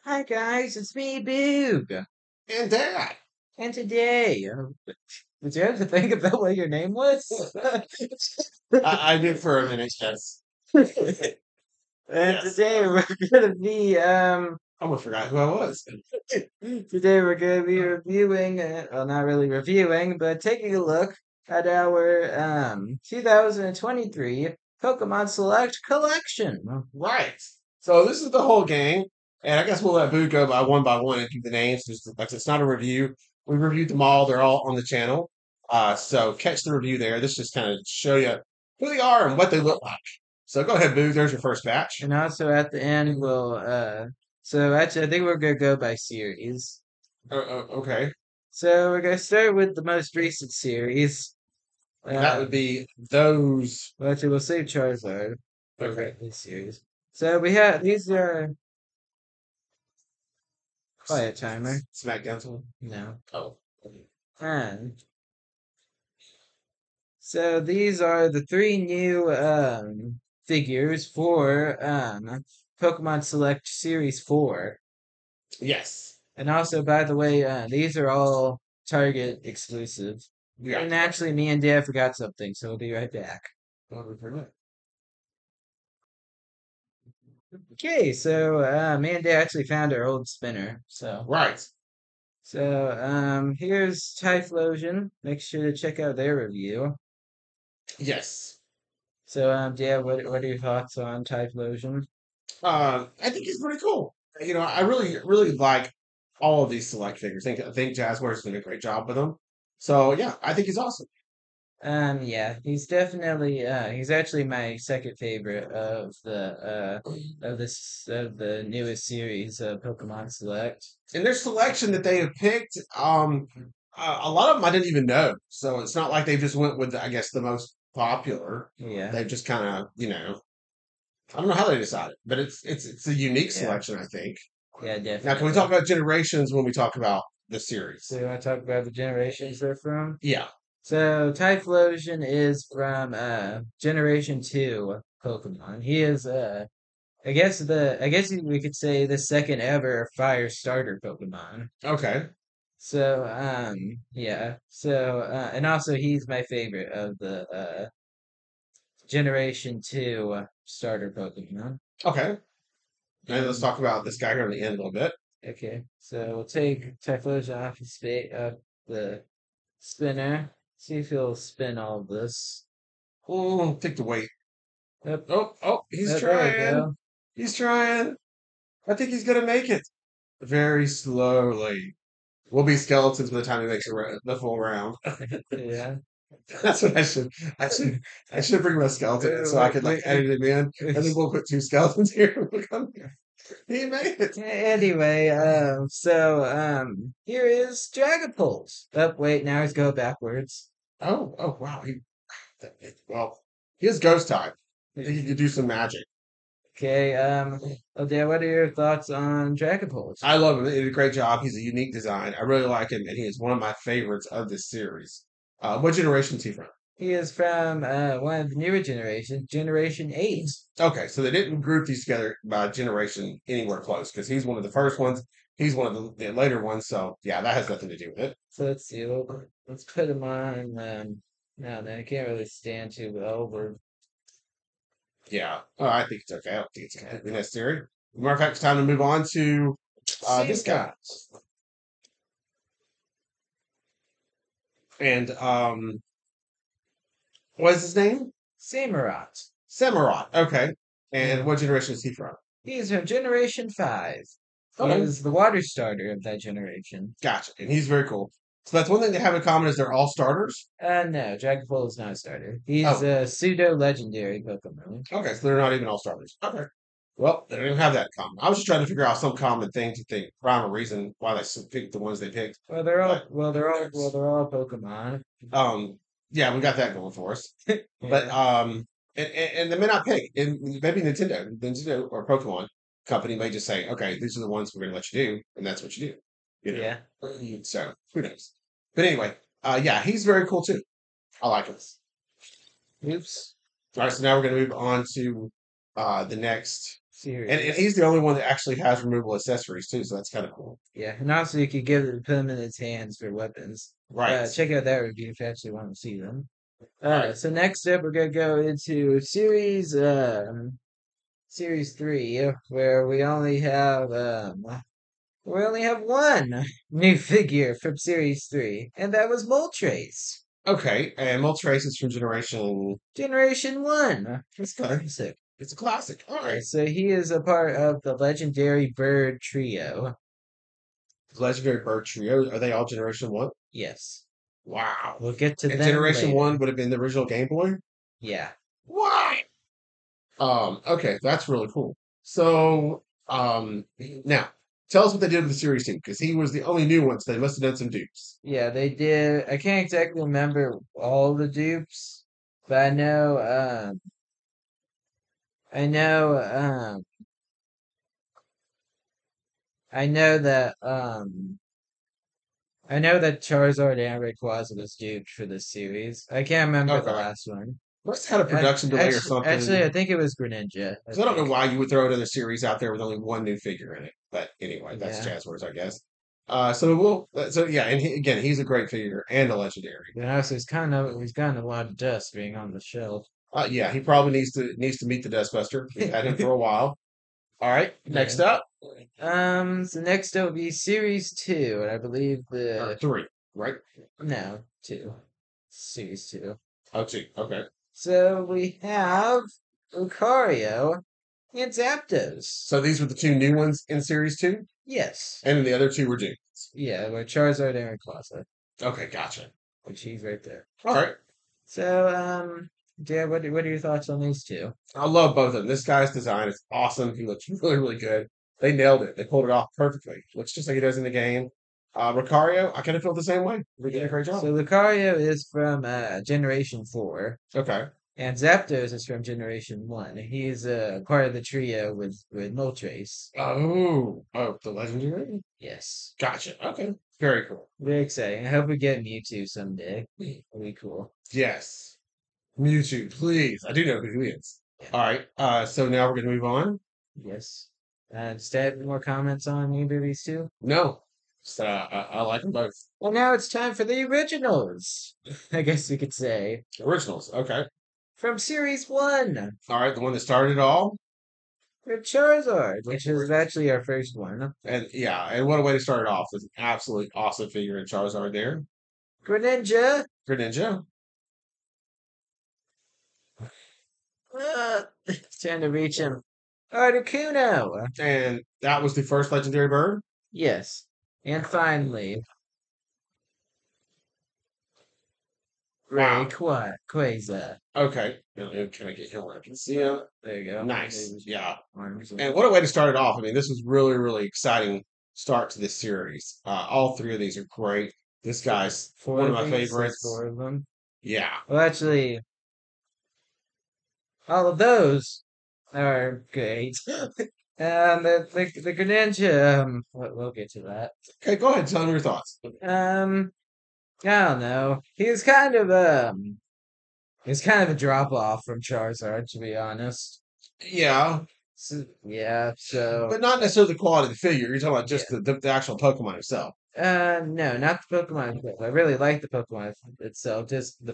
Hi guys, it's me, Boog. And Dad. And today, did you have to think about what your name was? I did for a minute, yes. And Yes. today we're gonna be I almost forgot who I was. today we're gonna be reviewing, well, not really reviewing, but taking a look at our 2023 Pokemon Select Collection. Right. So this is the whole game. And I guess we'll let Boo go by one and keep the names. Just like it's not a review. We reviewed them all. They're all on the channel. So catch the review there. This just kind of show you who they are and what they look like. So go ahead, Boo. There's your first batch. And also at the end we'll so actually I think we're gonna go by series. Okay. So we're gonna start with the most recent series. That Uh, would be those. well, actually, we'll save Charizard for Okay. this series. So we have these are quiet timer. SmackDown. No, Oh. and so these are the three new figures for Pokemon Select Series 4. Yes. And also, by the way, these are all Target exclusive. Yeah. And actually, me and Dad forgot something, so we'll be right back. What we forgot? Okay, so me and Dad actually found our old spinner. Right. Here's Typhlosion. Make sure to check out their review. Yes. So Dad, what are your thoughts on Typhlosion? I think he's pretty cool. I really like all of these select figures. I think Jaswares did a great job with them. So yeah, I think he's awesome. Yeah, he's definitely he's actually my second favorite of the newest series of Pokemon Select. And their selection that they have picked, a lot of them I didn't even know. So it's not like they just went with, I guess, the most popular. Yeah, They've just kind of, I don't know how they decided, but it's a unique yeah, selection, I think. yeah, Now, can we talk definitely. about generations when we talk about the series? So you want to talk about the generations they're from? Yeah. So Typhlosion is from Generation 2 Pokemon. He is I guess we could say the second ever fire starter Pokemon. Okay. So yeah. So and also he's my favorite of the Generation 2 starter Pokemon. Okay. And let's And talk about this guy here in the end a little bit. okay, so we'll take Typhlosion off the spinner. See if he'll spin all of this. Oh, take the weight. Yep, Oh, he's yep, there we trying. go. He's trying. I think he's gonna make it. Very slowly. We'll be skeletons by the time he makes the full round. Yeah. That's what I should. I should. I should bring my skeleton in so I could like edit him in, and then we'll put two skeletons here. He made it. Anyway, here is Dragapult. Oh, wait, now he's go backwards. Oh, wow. Well, he is ghost type. I think he could do some magic. Okay, Odette, what are your thoughts on Dragapult? I love him. He did a great job. He's a unique design. I really like him, and he is one of my favorites of this series. What generation is he from? He is from one of the newer generations, Generation 8. Okay, so they didn't group these together by generation anywhere close because he's one of the first ones. He's one of the later ones. So yeah, that has nothing to do with it. So let's see, let's put him on, no, I can't really stand too well. Yeah, I think it's okay. I don't think it's completely necessary. Matter of fact, it's time to move on to this guy. And what is his name? Samurott. Samurott. Okay. And Yeah. what generation is he from? He's from Generation 5. He Okay. is the water starter of that generation. Gotcha. And he's very cool. So that's one thing they have in common is they're all starters. No, Dragapult is not a starter. He's Oh, a pseudo-legendary Pokemon. okay. So they're not even all starters. Okay. Well, they don't even have that in common. I was just trying to figure out some common thing to think, rhyme or reason why they picked the ones they picked. But Pokemon. um, yeah, we got that going for us. But Yeah, and they may not pick. And maybe Nintendo or Pokemon company may just say, okay, these are the ones we're going to let you do, and that's what you do. You know. yeah. So who knows? But anyway, yeah, he's very cool too. I like him. Oops. All right, so now we're going to move on to the next. And he's series. the only one that actually has removable accessories too, so that's kind of cool. Yeah, and also you could give it put them in its hands for weapons. Right. Check out that review if you actually want to see them. Right. So next up we're gonna go into series three, where we only have one new figure from series three, and that was Moltres. Okay. And Moltres is from Generation. Generation one. It's Okay. classic. It's a classic. All Yeah, right. so he is a part of the legendary bird trio. Legendary Bird Trio. Are they all Generation 1? Yes. Wow. We'll get to And them Generation 1 later. would have been the original Game Boy? Yeah. What? Okay, that's really cool. So, now tell us what they did with the series team, because he was the only new one, so they must have done some dupes. Yeah, they did. I can't exactly remember all the dupes, but I know, I know that, I know that Charizard and Rayquaza was duped for this series. I can't remember the Okay. last one. Must have had a production delay or Actually, I something. think it was Greninja. I Because I don't know think. why you would throw another series out there with only one new figure in it. But anyway, that's Yeah. Jaswares, I guess. So yeah, and again, he's a great figure and a legendary. And also, he's gotten a lot of dust being on the shelf. Yeah, he probably needs to meet the Dustbuster. We've had him for a while. All right, Yeah. next up, So next up will be series two, and I believe or the three, right? no two, series two. Oh, two. Okay. So we have Lucario and Zapdos. So these were the two new ones in series two, Yes. and then the other two were due. Yeah, with Charizard and Rayquaza, Okay, gotcha. which he's right there. All right. So, yeah, what are your thoughts on these two? I love both of them. This guy's design is awesome. He looks really, really good. They nailed it. They pulled it off perfectly. Looks just like he does in the game. Ricario, I kind of feel the same way. They did a Yeah. great job. So Lucario is from Generation 4, Okay. and Zapdos is from Generation 1. He's part of the trio with Moltres. Oh, the legendary. Yes. Gotcha. Okay. Very cool. Very exciting. I hope we get Mewtwo someday. That'll be cool. Yes. Mewtwo, please. I do know who he is. Yeah. All right. So now we're gonna move on. Yes. Does that have more comments on either of these two? No. So I like them both. Well, now it's time for the originals, I guess we could say. Originals. Okay. From Series 1, All right. The one that started it all. for Charizard, which is actually our first one. And yeah, and what a way to start it off with an absolutely awesome figure in Charizard there. Greninja, Greninja. trying to reach him. Articuno, And that was the first legendary bird. yes. And finally, Wow. Rayquaza. Okay. Can I get him where I can see him? There you go. Nice. Yeah. Arms. And what a way to start it off. I mean, this was really, really exciting start to this series. All three of these are great. This guy's Four one of of my these, there's favorites. four of them. Yeah. Well, actually, all of those are great. And the Greninja, we'll get to that. Okay, go ahead. Tell me your thoughts. Um, I don't know. He's kind of a drop off from Charizard, to be honest. Yeah, So, yeah, so but not necessarily the quality of the figure. You're talking about just yeah. the actual Pokemon itself. No, not the Pokemon itself. I really like the Pokemon itself, just the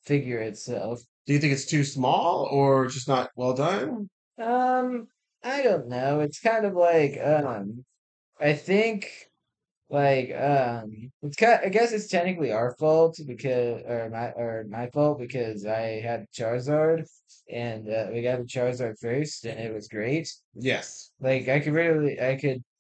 figure itself. Do you think it's too small or just not well done? Um, I don't know. It's kind of like I think I guess it's technically our fault because or my fault because I had Charizard and we got the Charizard first and it was great. Yes. Like I could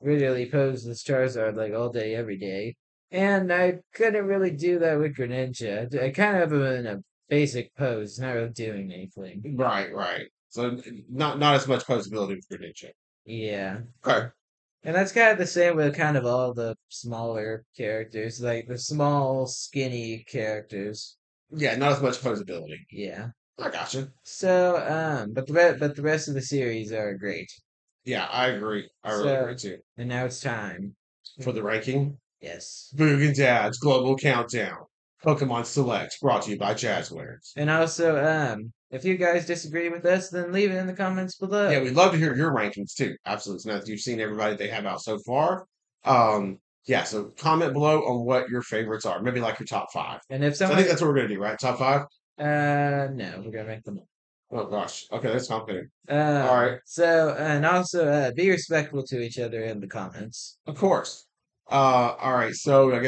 really pose this Charizard like all day every day, and I couldn't really do that with Greninja. I kind of have him in a basic pose, not really doing anything. Right, right. So not as much possibility with Greninja. Yeah. Okay. And that's kind of the same with kind of all the smaller characters, like the small, skinny characters. Yeah, not as much possibility. Yeah. I gotcha. So, but the rest of the series are great. Yeah, I agree. I really agree So, too. and now it's time. For the ranking, Yes. Boog and Dad's Global Countdown. Pokemon Select, brought to you by Jaswares. And also, if you guys disagree with us, then leave it in the comments Yeah, below. we'd love to hear your rankings too. Absolutely. Now that you've seen everybody they have out so far. Yeah, so comment below on what your favorites are. Maybe like your top five. And if So I think someone, that's what we're gonna do, right? Top five? no, we're gonna rank them. Oh gosh. Okay, that's complicated. All Um, right. so, and also, be respectful to each other in the comments. Of course. All right. So I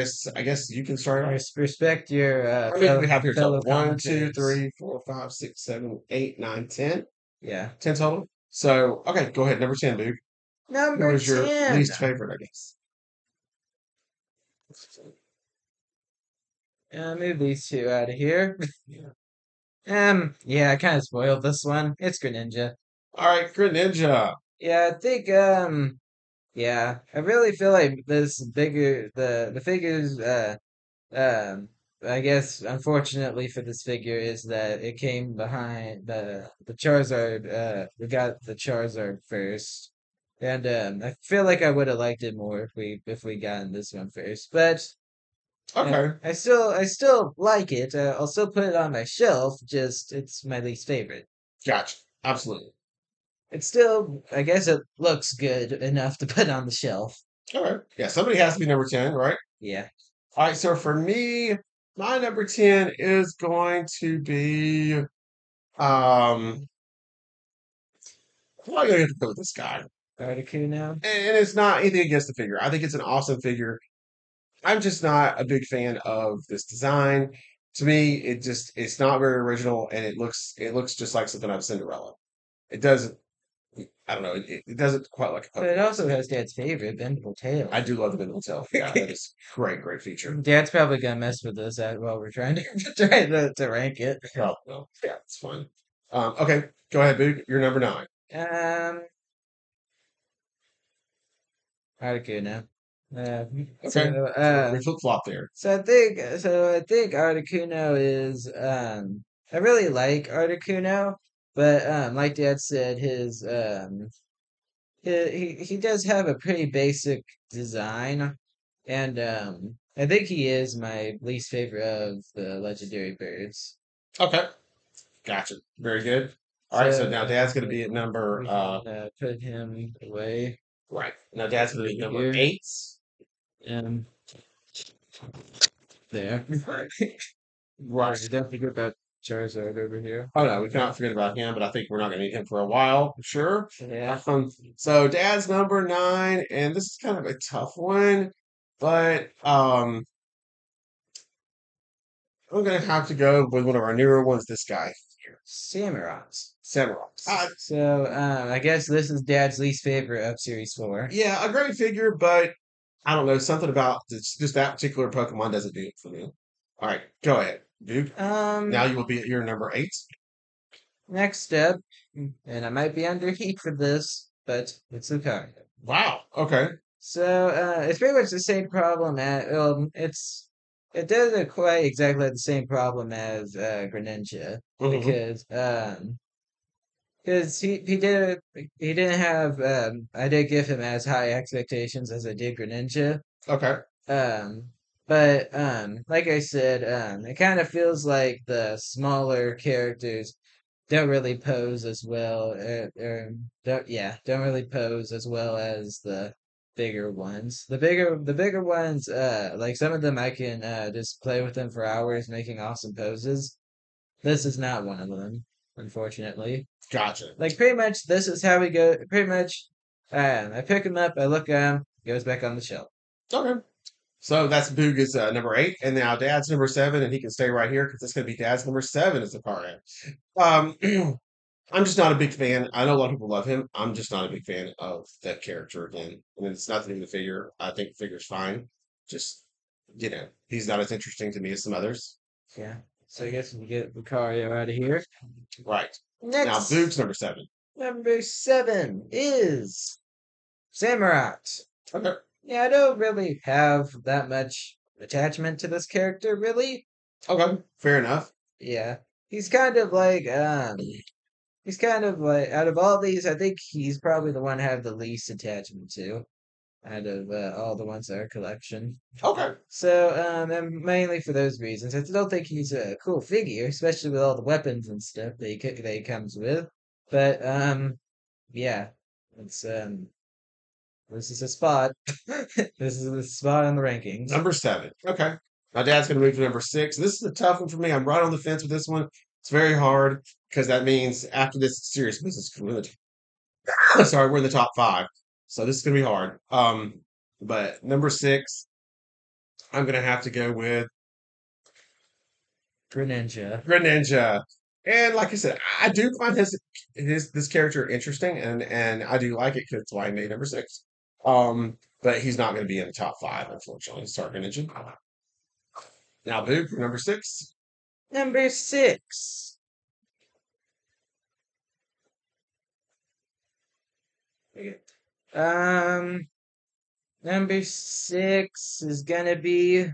guess you can start off. Respect your How many do we have here fellow total? One, two, commentators. three, 4, 5, 6, 7, 8, 9, 10. Yeah. 10 total. So okay, go ahead. Number 10, dude. Who Number was your 10. least favorite, I guess? Move these two out of here. Yeah, I kind of spoiled this one. It's Greninja. All right, Greninja. Yeah, I think, yeah, I really feel like this bigger, the figures, um, I guess, unfortunately for this figure, is that it came behind the Charizard. We got the Charizard first, and I feel like I would have liked it more if we gotten this one first. But Okay, I still like it. I'll still put it on my shelf. Just it's my least favorite. gotcha. Absolutely. It's still, I guess, it looks good enough to put on the shelf. All right. Yeah, somebody has to be number 10, right? Yeah. All right, so for me, my number 10 is going to be I'm not gonna have to go with this guy. Articuno. And it's not anything against the figure. I think it's an awesome figure. I'm just not a big fan of this design. To me, it's not very original and it looks just like something out of Cinderella. It doesn't I don't know, it doesn't quite like a But it Pokemon also to me. has Dad's favorite, bendable tail. I do love the Bindle Tail. Yeah, that is great, great feature. Dad's probably gonna mess with us while we're trying to try to rank it. Oh, no. Yeah, it's fun. Okay, go ahead, Boog. You're number 9. Um, Articuno. Uh, so Okay. So we flip flop there. so I think Articuno is I really like Articuno, but like Dad said, he does have a pretty basic design, and I think he is my least favorite of the legendary birds. Okay. Gotcha. Very good. All right, so So now Dad's gonna be at number we can put him away right. Now Dad's gonna be at over number here. 8. Um, there. Right. Don't forget about Charizard over here. Oh no, we cannot forget about him, but I think we're not gonna need him for a while, for sure. Yeah. So Dad's number 9, and this is kind of a tough one, but I'm gonna have to go with one of our newer ones, this guy here. Samurats. Samurai. So I guess this is Dad's least favorite of Series 4. Yeah, a great figure, but I don't know, something about just that particular Pokemon doesn't do it for me. All right, go ahead, dude. Now you will be at your number 8. Next up, and I might be under heat for this, but it's Lucario. Wow. Okay. So it's pretty much the same problem at it doesn't quite exactly have the same problem as Greninja Hmm. because he didn't have I did give him as high expectations as I did Greninja. Okay. Um, but like I said, it kind of feels like the smaller characters don't really pose as well, don't really pose as well as the bigger ones. The bigger ones, like some of them, I can just play with them for hours, making awesome poses. This is not one of them, unfortunately. Gotcha. Like pretty much, this is how we go. Pretty much, I pick him up, I look at him, goes back on the shelf. Okay. So that's Booga's number 8, and now Dad's number 7, and he can stay right here because it's going to be Dad's number 7 as the card. Um, I'm just not a big fan. I know a lot of people love him. I'm just not a big fan of that character again. I mean, it's nothing in the figure. I think the figure's fine. Just, he's not as interesting to me as some others. Yeah. So I guess we get Lucario out of here. Right. Now, Next, Boog's number 7. number 7 is Samurott. Okay. Yeah, I don't really have that much attachment to this character, really. Okay. Fair enough. Yeah. He's kind of like, out of all these, I think he's probably the one I have the least attachment to. out of all the ones in our collection. Okay. So, and mainly for those reasons, I don't think he's a cool figure, especially with all the weapons and stuff that he comes with. But yeah, it's this is a spot. This is a spot on the rankings. Number 7. Okay. My dad's going to move to number 6. This is a tough one for me. I'm right on the fence with this one. It's very hard because that means after this serious business, sorry, we're in the top 5. So this is going to be hard. But number 6, I'm going to have to go with Greninja. Greninja. And like I said, I do find his this character interesting, and I do like it because it's why I made number 6. But he's not going to be in the top 5, unfortunately. Sorry, Greninja. Now, Boo, for number 6. Number 6. Um, number 6 is gonna be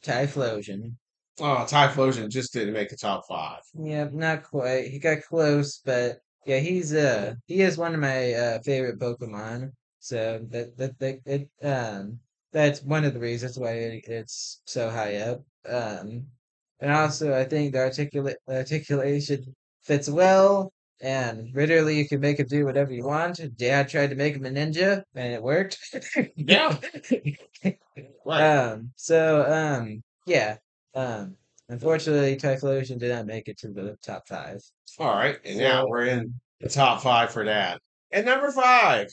Typhlosion. Oh, Typhlosion just didn't make the top 5. Yeah, not quite. He got close, but yeah, he is one of my favorite Pokemon. So that's one of the reasons why it's so high up. And also I think the articulation fits well, and literally you can make him do whatever you want. Dad tried to make him a ninja, and it worked. Yeah, right. Yeah. Um, Unfortunately, Typhlosion did not make it to the top 5. All right, and now So, we're in the top 5 for Dad. And number 5,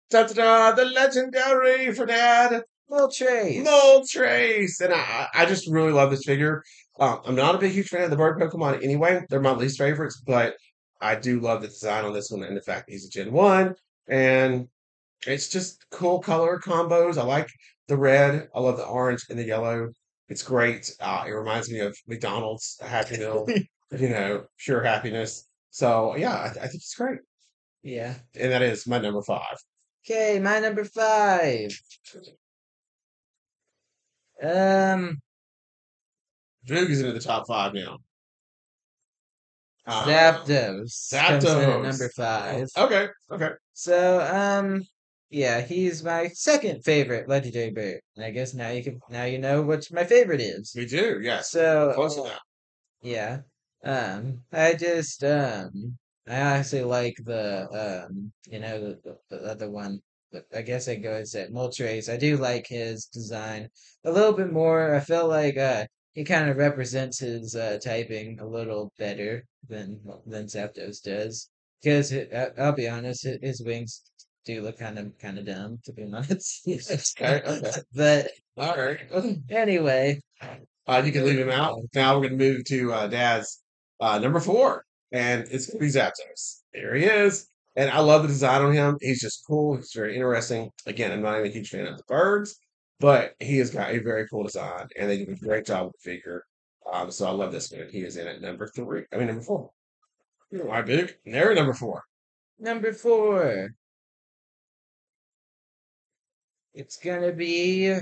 da-da-da, the legendary for Dad, Moltres. Moltres. And I just really love this figure. I'm not a big huge fan of the bird Pokemon anyway. They're my least favorites, but I do love the design on this one and the fact that he's a Gen 1. And it's just cool color combos. I like the red. I love the orange and the yellow. It's great. It reminds me of McDonald's Happy Meal, pure happiness. So yeah, I think it's great. Yeah. And that is my number 5. Okay, my number 5. Um, Droog is into the top 5 now. Zapdos comes in at number Zapdos. 5. Okay, okay. So, yeah, he's my second favorite legendary bird. And I guess now you know what my favorite is. We do, yes. So, Close enough. yeah. I honestly like the other one. But I guess I go and say Moltres. I do like his design a little bit more. I feel like he kind of represents his typing a little better than Zapdos does. Because I'll be honest, his wings do look kind of dumb, to be honest. Okay, okay. But All right. anyway, You can leave him out. Now we're going to move to Dad's number 4, and it's going to be Zapdos. There he is. And I love the design on him. He's just cool. He's very interesting. Again, I'm not even a huge fan of the birds, but he has got a very cool design, and they do a great job with the figure. So I love this one. He is in at number 3. I mean, number 4. All right, big. There, number 4. number 4. It's gonna be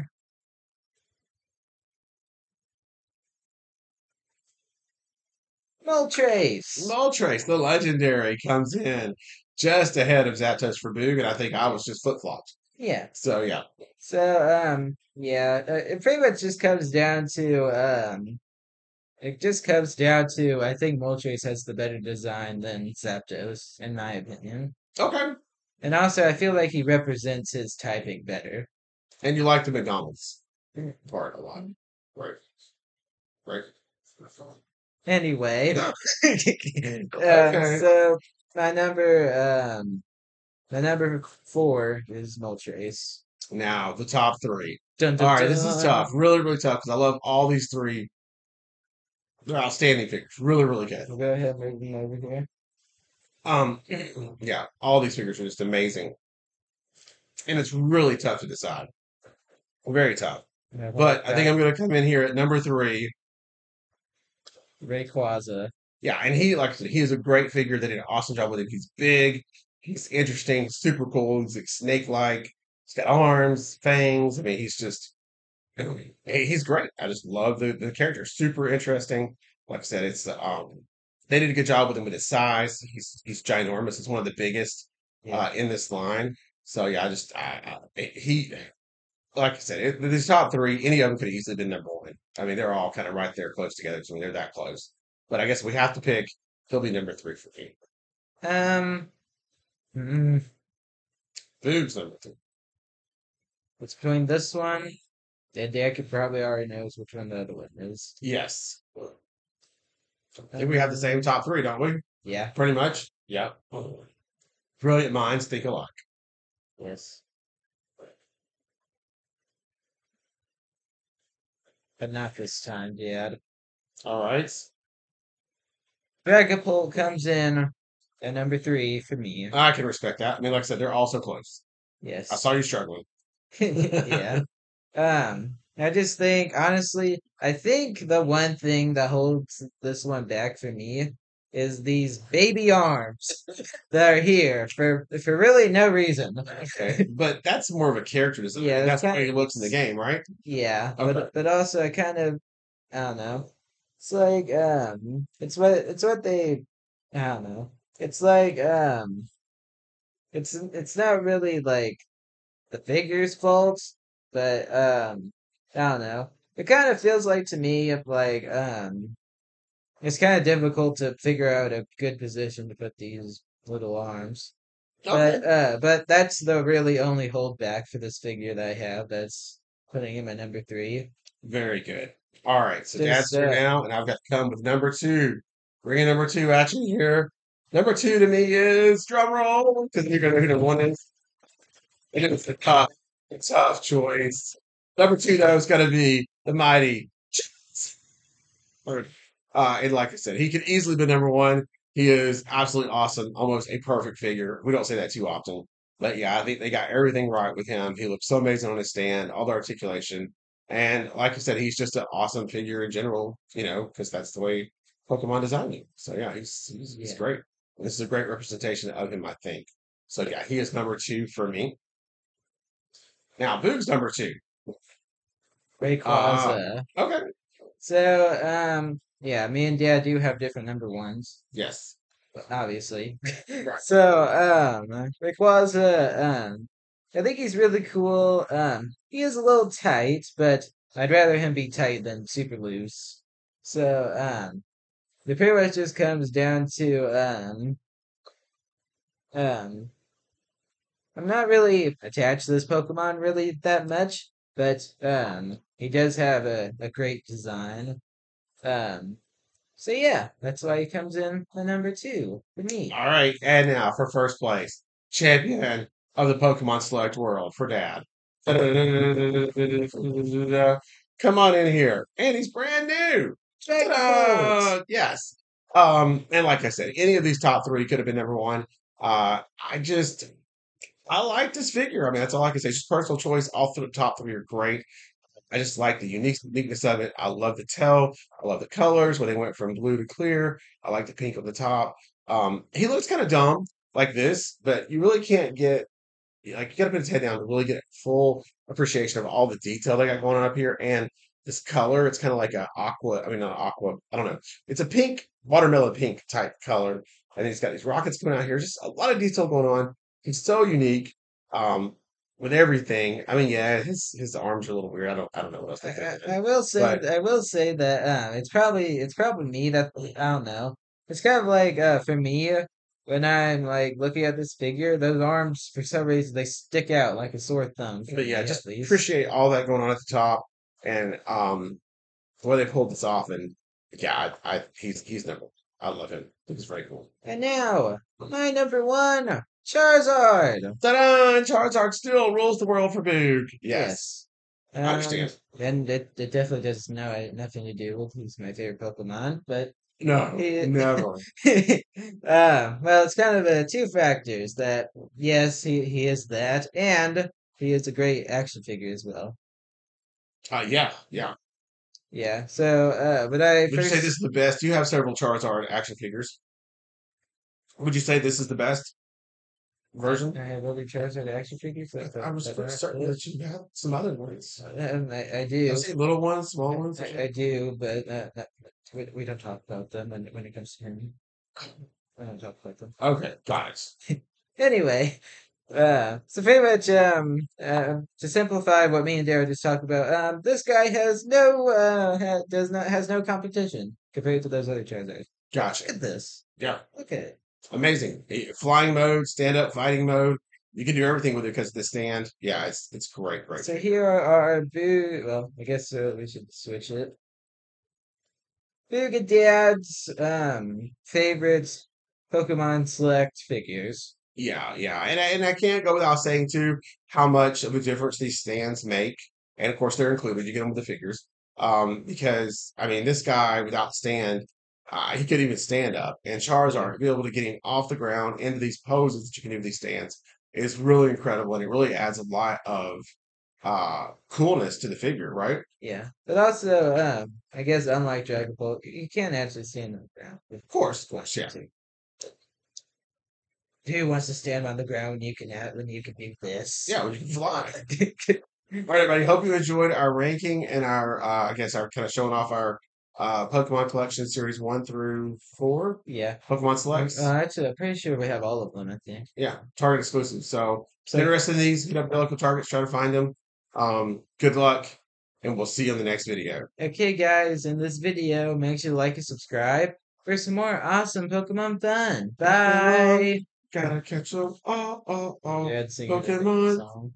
Moltres. Moltres, the legendary, comes in just ahead of Zapdos for Boog, and I think I was just flip flopped. Yeah. So yeah, So yeah, it pretty much just comes down to I think Moltres has the better design than Zapdos, in my opinion. okay. And also I feel like he represents his typing better. And you like the McDonald's part a lot, right? Right. Anyway, Okay. so my number 4 is Moltres. Now the top 3. Dun All dun right, this is dun. tough. Really, really tough because I love all these 3. They're outstanding figures. Really, really good. We'll go ahead and move them over here. Um, yeah, all these figures are just amazing, and it's really tough to decide. Very tough. Yeah, But I think I'm going to come in here at number 3. Rayquaza. Yeah, and he, like I said, he is a great figure. They did an awesome job with him. He's big, he's interesting, super cool. He's like snake-like. He's got arms, fangs. I mean, he's great. I just love the character. Super interesting. Like I said, it's they did a good job with him with his size. He's ginormous. He's one of the biggest Yeah. in this line. So yeah, he like I said, these top three, any of them could have easily been number one. I mean, they're all kind of right there, close together. So I mean, they're that close. But I guess we have to pick. He'll be number three for me. Um, mm, Boog's number three. it's between this one, and Dad could probably already knows which one the other one is. Yes. I think we have the same top three, don't we? Yeah, Pretty much. Yeah. Brilliant minds think alike. yes, but not this time, Dad. All right. Dragapult comes in at number three for me. I can respect that. I mean, like I said, they're all so close. I Yes. saw you struggling. Yeah. I just think, honestly, I think the one thing that holds this one back for me is these baby arms that are here for really no reason. Okay. But that's more of a character design. Yeah, it's That's the kind way he looks in the game, right? yeah, Okay. but also I kind of I don't know. It's like it's what they I don't know. It's like it's not really like the figure's fault, but I don't know. It kind of feels like to me if like it's kind of difficult to figure out a good position to put these little arms. Okay. But that's the really only holdback for this figure that I have that's putting him at number three. Very good. All right. So Dad's Just turn now, and I've got to come with number two. Bringing number two at you here. Number two to me is drum roll, because you're going to know who number one is. It is a tough choice. Number two, though, is going to be the mighty. Or, and like I said, he could easily be number one. He is absolutely awesome, almost a perfect figure. We don't say that too often, but yeah, I think they got everything right with him. He looks so amazing on his stand, all the articulation, and like I said, he's just an awesome figure in general. Because that's the way Pokemon designed him. So yeah, he's yeah, great. This is a great representation of him, I think. So yeah, he is number two for me. Now, Boog's number two. Uh, Rayquaza. okay, So yeah, me and Dad do have different number ones, yes, obviously. right. So Rayquaza I think he's really cool. He is a little tight, but I'd rather him be tight than super loose. So the pretty much just comes down to um I'm not really attached to this Pokemon really that much, but he does have a great design. Um so yeah, that's why he comes in at number two for me. All right, and now for first place, champion of the Pokemon Select World for Dad. Come on in here, and he's brand new. Dragapult! Ta-da! Yes. And like I said, any of these top three could have been number one. I like this figure. I mean, that's all I can say. It's just personal choice. All the top three are great. I just like the uniqueness of it. I love the tail. I love the colors when they went from blue to clear. I like the pink on the top. He looks kind of dumb like this, but you really can't get like you got to put his head down to really get a full appreciation of all the detail they got going on up here. And this color, it's kind of like a aqua. I mean, not aqua. I don't know. It's a pink, watermelon pink type color. And he's got these rockets coming out here. Just a lot of detail going on. He's so unique. Um, with everything. I mean, yeah, his arms are a little weird. I don't know what else I, they could have I been. I will say But I will say that it's probably me that I don't know. It's kind of like for me when I'm like looking at this figure, those arms for some reason they stick out like a sore thumb for but yeah, me at just least. appreciate all that going on at the top and the way they pulled this off. And yeah, he's number one. I love him. He's very cool. And now my number one, Charizard. Ta-da! Charizard still rules the world for Boog. Yes, Yes. I Um, understand. and it definitely does nothing to do with who's my favorite Pokemon, but No, he, never. well, it's kind of two factors that yes, he is that, and he is a great action figure as well. Yeah, yeah. Yeah. So, but I Would you say this is first the best? You have several Charizard action figures. Would you say this is the best version? I have other Charizard action figures I was that are certain that you have some other ones. I I've do. seen little ones, small ones. I do, but we don't talk about them when it comes to him. I don't talk about them. Okay, got it. Anyway, So pretty much, to simplify what me and Dara just talked about, this guy has has no competition compared to those other Charizards. Gotcha. Look at this. Yeah. Look at it. Amazing. Flying mode, stand up, fighting mode. You can do everything with it because of the stand. Yeah, it's great, great. So here are our well, I guess we should switch it. Dad's favorite Pokemon Select figures. Yeah, yeah, and I can't go without saying too how much of a difference these stands make, and of course they're included. You get them with the figures, because I mean this guy without stand, he couldn't even stand up, and Yeah. Charizard to be able to get him off the ground into these poses that you can do with these stands is really incredible, and it really adds a lot of coolness to the figure, right? Yeah. But also, I guess unlike Dragon Ball, you can't actually stand on the ground with Of course, Question yeah. 2. Who wants to stand on the ground when you can do this? Yeah, we can fly. All right, everybody. Hope you enjoyed our ranking and our, I guess, our kind of showing off our Pokemon collection series 1 through 4. Yeah. Pokemon selects. Actually, I'm pretty sure we have all of them, I think. Yeah, Target exclusive. So if you're So, interested in these, hit up your local Targets, try to find them. Good luck, and we'll see you in the next video. okay, guys, in this video, make sure to like and subscribe for some more awesome Pokemon fun. Pokemon, Bye! gotta catch them all, Yeah, singing the Pokemon. song.